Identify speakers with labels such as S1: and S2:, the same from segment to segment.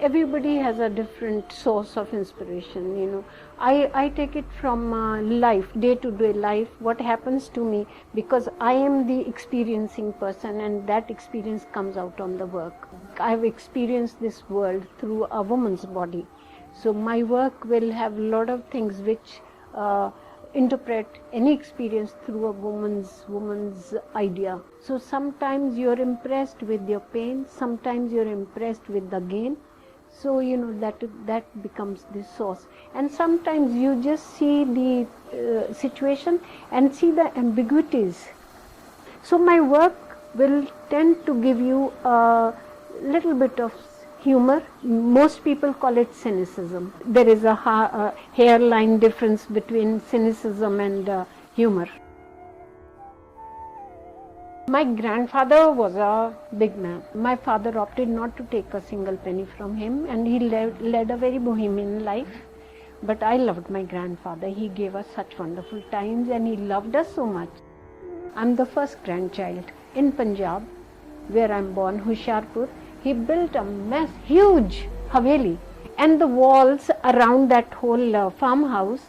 S1: Everybody has a different source of inspiration, you know. I take it from life, day-to-day life, what happens to me, because I am the experiencing person, and that experience comes out on the work. I've experienced this world through a woman's body. So my work will have a lot of things which interpret any experience through a woman's idea. So sometimes you're impressed with your pain, sometimes you're impressed with the gain. So you know that becomes the source. And sometimes you just see the situation and see the ambiguities. So my work will tend to give you a little bit of humor. Most people call it cynicism. There is a hairline difference between cynicism and humor. My grandfather was a big man. My father opted not to take a single penny from him, and he led a very bohemian life. But I loved my grandfather. He gave us such wonderful times, and he loved us so much. I'm the first grandchild in Punjab, where I'm born, Hoshiarpur. He built a huge haveli, and the walls around that whole farmhouse,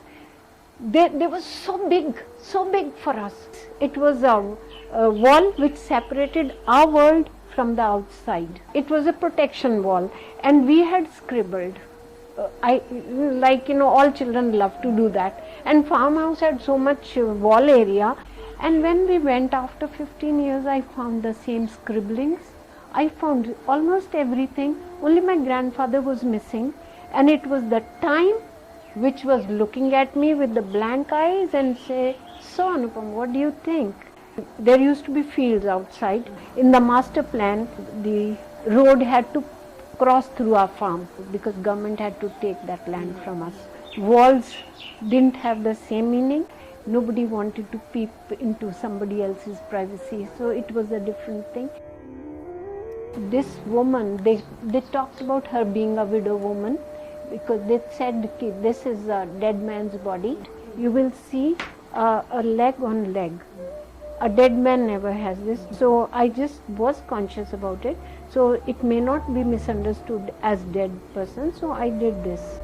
S1: they were so big for us. It was a wall which separated our world from the outside. It was a protection wall, and we had scribbled. All children love to do that. And farmhouse had so much wall area. And when we went after 15 years, I found the same scribblings. I found almost everything. Only my grandfather was missing. And it was the time which was looking at me with the blank eyes and say, "So Anupam, what do you think?" There used to be fields outside. In the master plan, the road had to cross through our farm because government had to take that land from us. Walls didn't have the same meaning. Nobody wanted to peep into somebody else's privacy, so it was a different thing. This woman, they talked about her being a widow woman because they said, this is a dead man's body. You will see a leg on leg. A dead man never has this. So I just was conscious about it. So it may not be misunderstood as dead person. So I did this.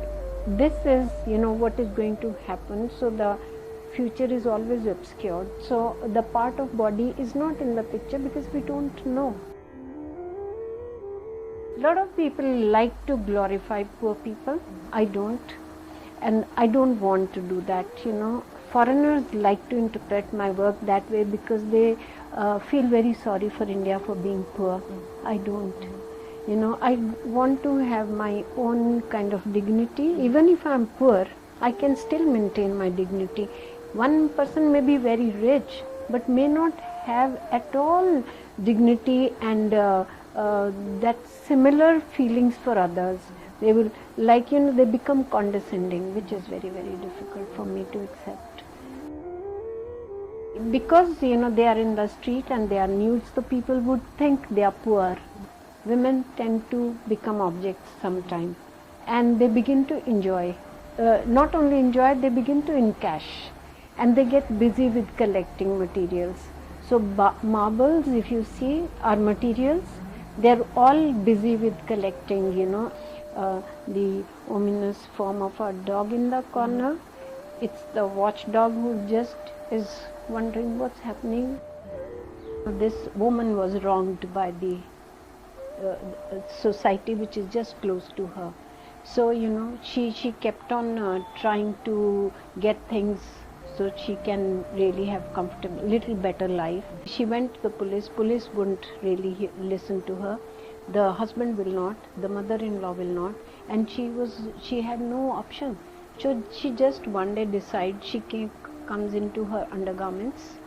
S1: This is, what is going to happen. So the future is always obscured. So the part of body is not in the picture because we don't know. A lot of people like to glorify poor people. I don't. And I don't want to do that, Foreigners like to interpret my work that way because they feel very sorry for India for being poor. I don't. I want to have my own kind of dignity. Even if I'm poor, I can still maintain my dignity. One person may be very rich, but may not have at all dignity and that similar feelings for others. They will, they become condescending, which is very, very difficult for me to accept. Because, they are in the street and they are nude, so people would think they are poor. Women tend to become objects sometime, and they begin to enjoy. Not only enjoy, they begin to encash, and they get busy with collecting materials. So marbles, if you see, are materials. They're all busy with collecting, the ominous form of a dog in the corner. It's the watchdog who just is wondering what's happening. This woman was wronged by the society which is just close to her. So, she kept on trying to get things so she can really have comfortable, little better life. She went to the police. Police wouldn't really listen to her. The husband will not, the mother-in-law will not, and she had no option. So she just one day decides comes into her undergarments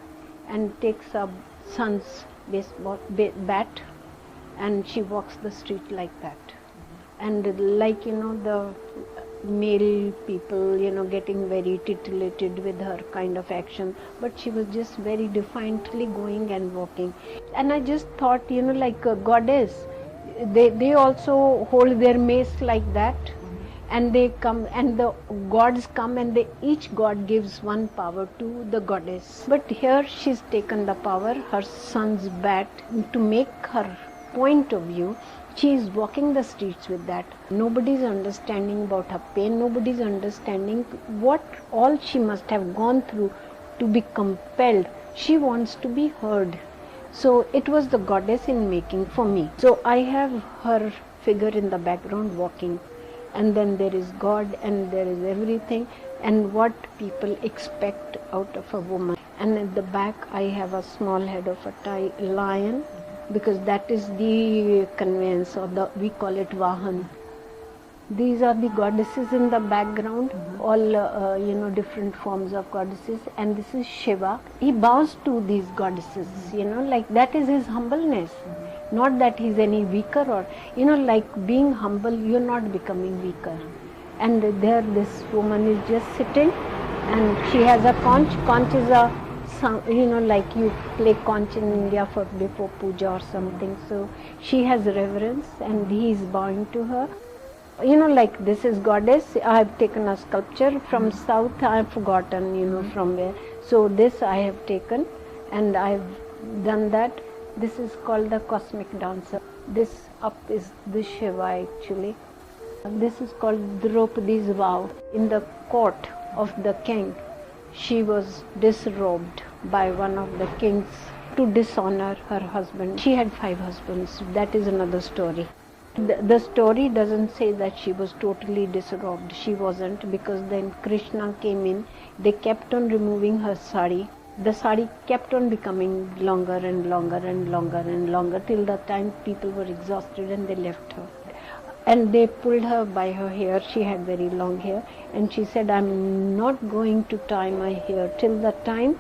S1: and takes a son's baseball bat, and she walks the street like that. And the male people, getting very titillated with her kind of action, but she was just very defiantly going and walking. And I just thought, like a goddess, they also hold their mace like that, and they come, and the gods come, and each god gives one power to the goddess. But here she's taken the power, her son's bat, to make her point of view. She is walking the streets with that. Nobody's understanding about her pain. Nobody's understanding what all she must have gone through to be compelled. She wants to be heard. So it was the goddess in making for me. So I have her figure in the background walking, and then there is God and there is everything and what people expect out of a woman. And at the back I have a small head of a lion, because that is the conveyance, or we call it Vahan. These are the goddesses in the background, all different forms of goddesses, and this is Shiva. He bows to these goddesses, like that is his humbleness. Not that he's any weaker, or like being humble, you're not becoming weaker. And there this woman is just sitting, and she has a conch. Conch is a, like you play conch in India before puja or something. So she has reverence, and he is bowing to her. Like this is goddess. I have taken a sculpture from south. I have forgotten, from where. So this I have taken, and I have done that. This is called the cosmic dancer. This up is the Shiva actually. This is called Draupadi's vow. In the court of the king, she was disrobed by one of the kings to dishonor her husband. She had 5 husbands. That is another story. The story doesn't say that she was totally disrobed. She wasn't, because then Krishna came in. They kept on removing her sari. The sari kept on becoming longer and longer and longer and longer till the time people were exhausted and they left her. And they pulled her by her hair. She had very long hair, and she said, I'm not going to tie my hair till the time.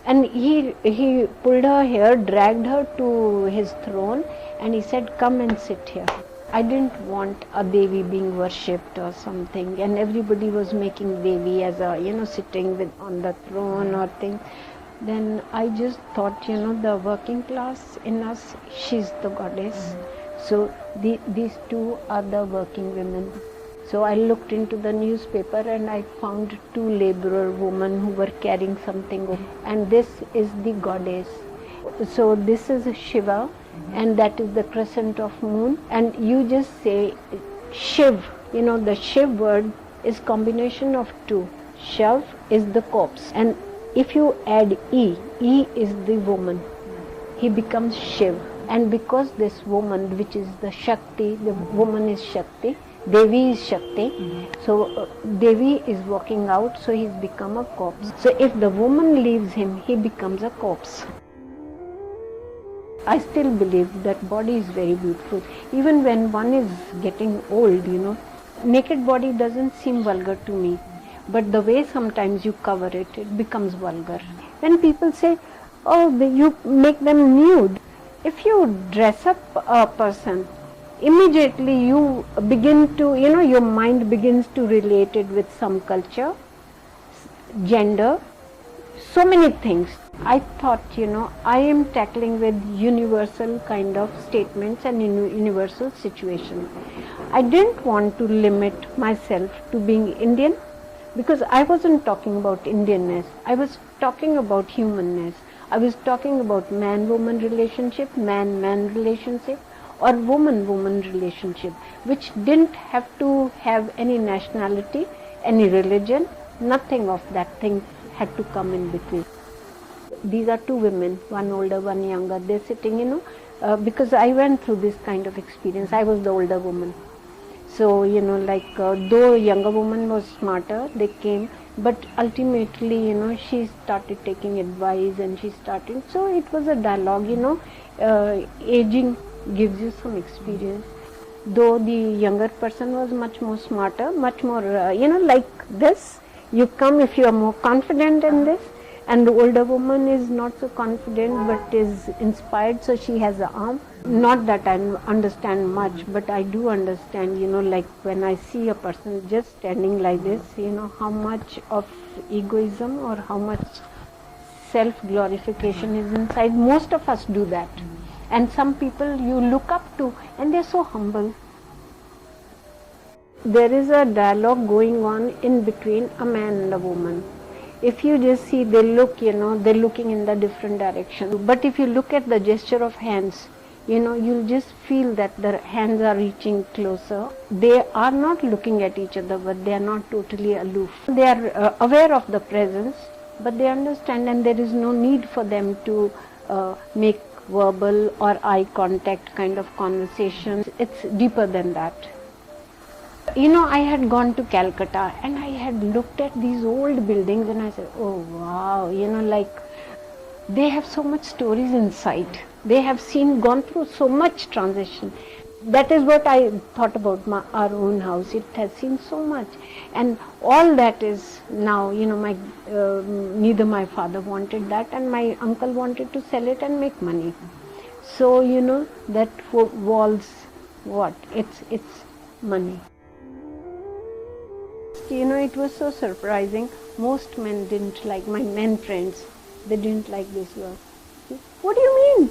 S1: And he pulled her hair, dragged her to his throne, and he said, come and sit here. I didn't want a Devi being worshipped or something, and everybody was making Devi as a, sitting on the throne or thing. Then I just thought, the working class in us, she's the goddess. So these two are the working women. So I looked into the newspaper and I found 2 laborer women who were carrying something, and this is the goddess. So this is Shiva, and that is the crescent of moon, and you just say Shiv. The Shiv word is combination of 2. Shav is the corpse, and if you add E is the woman. He becomes Shiv. And because this woman, which is the Shakti, the woman is Shakti, Devi is Shakti, so Devi is walking out, so he's become a corpse. So if the woman leaves him, he becomes a corpse. I still believe that body is very beautiful. Even when one is getting old, naked body doesn't seem vulgar to me. But the way sometimes you cover it, it becomes vulgar. When people say, oh, you make them nude. If you dress up a person, immediately you begin to, your mind begins to relate it with some culture, gender, so many things. I thought, I am tackling with universal kind of statements and universal situations. I didn't want to limit myself to being Indian, because I wasn't talking about Indianness. I was talking about humanness. I was talking about man-woman relationship, man-man relationship, or woman-woman relationship, which didn't have to have any nationality, any religion, nothing of that thing had to come in between. These are 2 women, one older, one younger. They're sitting, because I went through this kind of experience. I was the older woman. So, though younger woman was smarter, they came, but ultimately, she started taking advice and she started, so it was a dialogue, aging gives you some experience. Though the younger person was much more smarter, much more, like this, you come if you are more confident in this, and the older woman is not so confident but is inspired, so she has an arm. Not that I understand much, but I do understand, like when I see a person just standing like this, how much of egoism or how much self-glorification is inside. Most of us do that. And some people you look up to and they're so humble. There is a dialogue going on in between a man and a woman. If you just see, they look, they're looking in the different direction. But if you look at the gesture of hands, you'll just feel that their hands are reaching closer. They are not looking at each other, but they are not totally aloof. They are aware of the presence, but they understand, and there is no need for them to make verbal or eye contact kind of conversations. It's deeper than that. I had gone to Calcutta and I had looked at these old buildings and I said, oh wow, they have so much stories inside. They have gone through so much transition. That is what I thought about our own house. It has seen so much, and all that is now. Neither my father wanted that, and my uncle wanted to sell it and make money. So that walls, what? It's money. It was so surprising. Most men didn't like, my men friends, they didn't like this girl. What do you mean?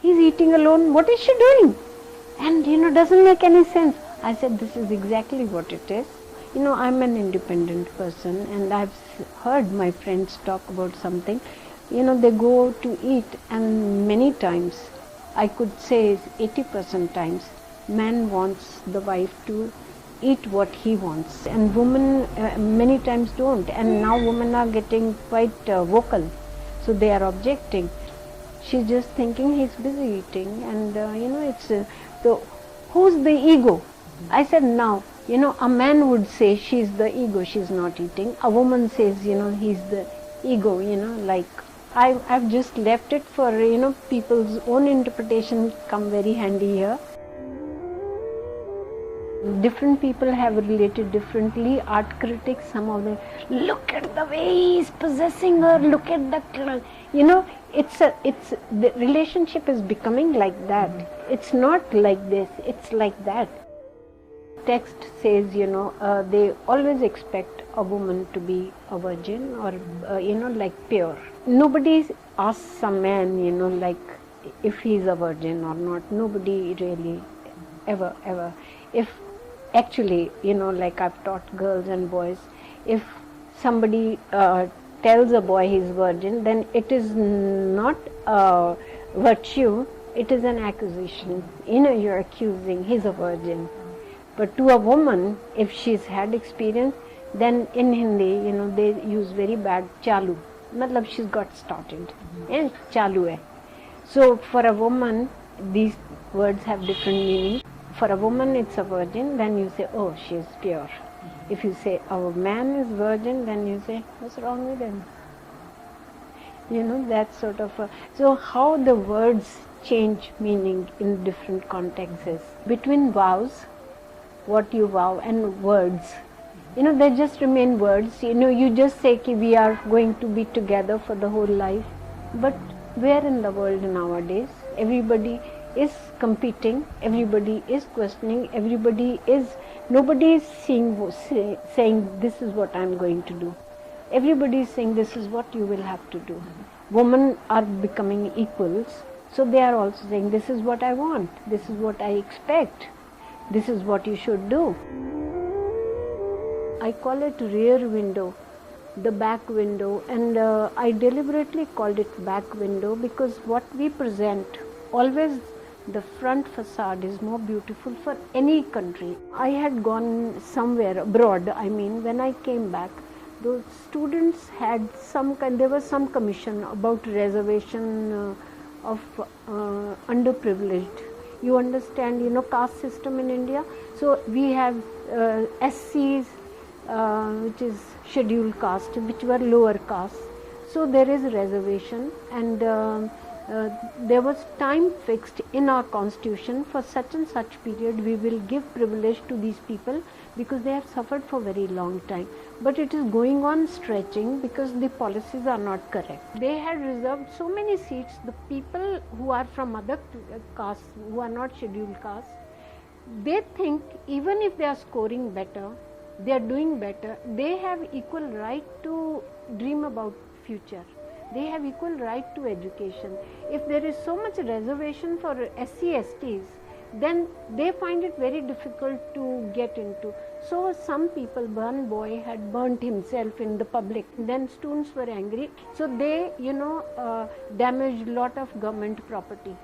S1: He's eating alone. What is she doing? And doesn't make any sense. I said, this is exactly what it is. I'm an independent person, and I've heard my friends talk about something. They go to eat, and many times, I could say 80% times, man wants the wife to eat what he wants, and women many times don't. And now women are getting quite vocal, so they are objecting. She's just thinking he's busy eating, and who's the ego? I said, now, a man would say she's the ego, she's not eating. A woman says, he's the ego, I've just left it for, people's own interpretation come very handy here. Different people have related differently. Art critics, some of them, look at the way he's possessing her, look at the, the relationship is becoming like that. It's not like this, it's like that. Text says, they always expect a woman to be a virgin or, pure. Nobody asks a man, if he's a virgin or not. Nobody really, ever. If actually, I've taught girls and boys, if somebody tells a boy he's virgin, then it is not a virtue, it is an accusation. You're accusing, he's a virgin. But to a woman, if she's had experience, then in Hindi, they use very bad chalu. Matlab she's got started. And chalu hai. So for a woman, these words have different meanings. For a woman, it's a virgin, then you say, oh, she's pure. If you say, a man is virgin, then you say, what's wrong with him? That sort of so how the words change meaning in different contexts is. Between vows, what you vow, and words, they just remain words. You just say ki we are going to be together for the whole life. But where in the world nowadays, everybody is competing, everybody is questioning, nobody is saying this is what I'm going to do. Everybody is saying this is what you will have to do. Women are becoming equals, so they are also saying this is what I want, this is what I expect, this is what you should do. I call it rear window, the back window, and I deliberately called it back window because what we present, always the front facade is more beautiful for any country. I had gone somewhere abroad, when I came back, those students had there was some commission about reservation of underprivileged. You understand, caste system in India. So we have SCs, which is scheduled caste, which were lower caste. So there is reservation, and there was time fixed in our constitution for such and such period we will give privilege to these people because they have suffered for very long time. But it is going on stretching because the policies are not correct. They had reserved so many seats. The people who are from other castes, who are not scheduled castes, they think even if they are scoring better, they are doing better, they have equal right to dream about future. They have equal right to education. If there is so much reservation for SC, STs, then they find it very difficult to get into. So some people, one boy had burnt himself in the public. Then students were angry. So they, damaged lot of government property.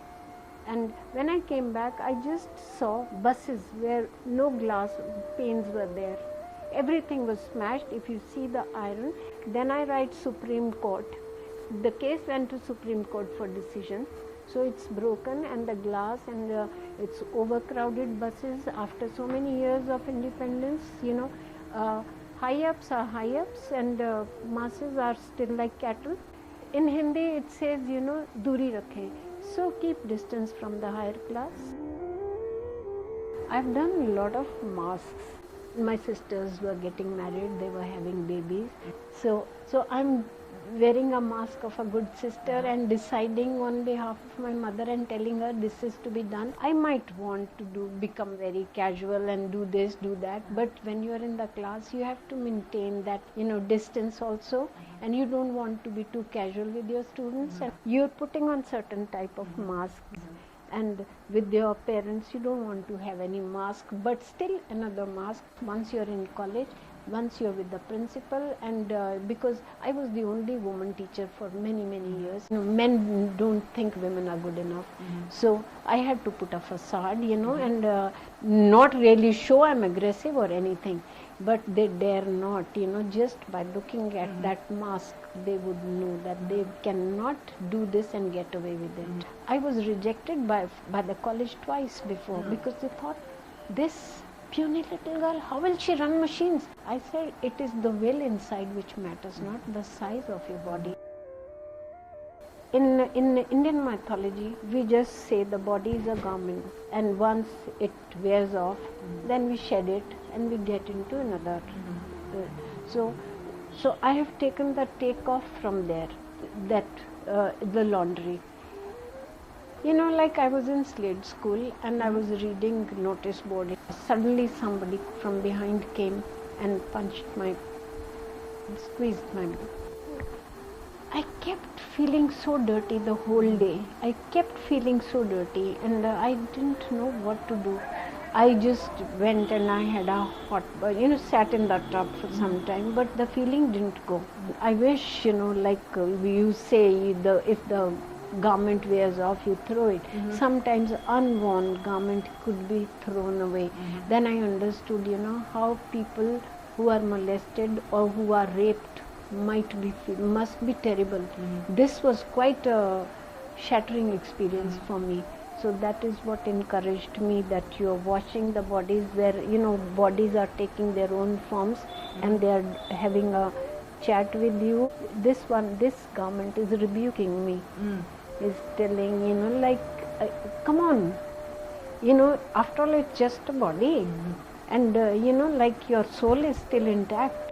S1: And when I came back, I just saw buses where no glass panes were there. Everything was smashed. If you see the iron, then I write Supreme Court. The case went to Supreme Court for decision. So it's broken, and the glass, and it's overcrowded buses after so many years of independence. High ups are high ups, and masses are still like cattle. In Hindi it says, duri rakhe. So keep distance from the higher class. I've done a lot of masks. My sisters were getting married, they were having babies. So I'm wearing a mask of a good sister and deciding on behalf of my mother and telling her this is to be done. I might want to become very casual and do this, do that, but when you are in the class, you have to maintain that, distance also, and you don't want to be too casual with your students. And you're putting on certain type of masks, and with your parents, you don't want to have any mask, but still another mask once you're in college. Once you're with the principal, and because I was the only woman teacher for many years, men don't think women are good enough. So I had to put a facade, and not really show I'm aggressive or anything, but they dare not, just by looking at that mask, they would know that they cannot do this and get away with it. I was rejected by the college twice before because they thought, this puny little girl, how will she run machines? I said, it is the will inside which matters, not the size of your body. In Indian mythology, we just say the body is a garment, and once it wears off, then we shed it and we get into another. So I have taken the take off from there, that the laundry. Like I was in Slade School and I was reading notice board. Suddenly somebody from behind came and squeezed my boot. I kept feeling so dirty the whole day. I kept feeling so dirty, and I didn't know what to do. I just went and I had a hot bath, sat in the tub for some time, but the feeling didn't go. I wish, like you say, if the garment wears off, you throw it. Sometimes unworn garment could be thrown away. Then I understood, how people who are molested or who are raped must be terrible. This was quite a shattering experience for me. So that is what encouraged me, that you are watching the bodies where, bodies are taking their own forms and they are having a chat with you. This garment is rebuking me. Is telling, come on, after all it's just a body, and like your soul is still intact.